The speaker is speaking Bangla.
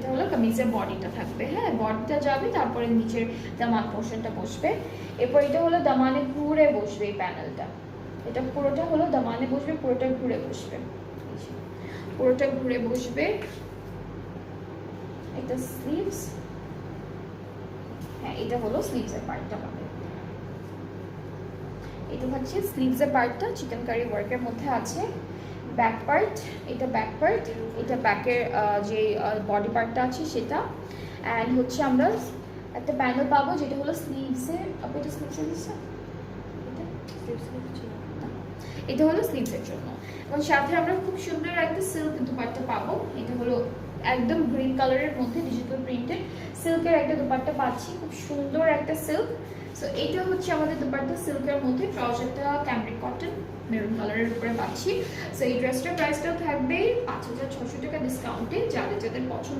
এটা হলো কামিজের বডিটা থাকবে, হ্যাঁ বডিটা যাবে, তারপরে নিচের দামান পোর্শনটা বসবে। এরপর এটা হলো দামানে ঘুরে বসবে এই প্যানেলটা, এটা পুরোটা হলো দামানে বসবে, পুরোটা ঘুরে বসবে, পুরোটা ঘুরে বসবে। এটা স্লিভস, হ্যাঁ এটা হলো স্লিভসের পার্টটা পাবে। এটা হচ্ছে স্লিভসের পার্টটা চিকেন কারি ওয়ার্কের মধ্যে আছে। ব্যাক পার্ট, এটা ব্যাক পার্ট, এটা ব্যাকের যে বডি পার্টটা আছে সেটা। অ্যান্ড হচ্ছে আমরা একটা প্যানেল পাবো যেটা হলো স্লিভসের, এটা স্লিভসের দিচ্ছে, এটা হলো স্লিভসের জন্য। এবং সাথে আমরা খুব সুন্দর একটা সিল্ক দুপাট্টা পাবো, এটা হলো একদম গ্রিন কালারের মধ্যে ডিজিটাল প্রিন্টেড সিল্কের একটা দুপাট্টা পাচ্ছি, খুব সুন্দর একটা সিল্ক। সো এইটা হচ্ছে আমাদের দুপাট্টা সিল্কের মধ্যে, ট্রাউজারটা ক্যামব্রিক কটন মেরুন কালারের উপরে পাচ্ছি। সো এই ড্রেসটার প্রাইসটাও থাকবে 5,600 টাকা ডিসকাউন্টে। যাদের যাদের পছন্দ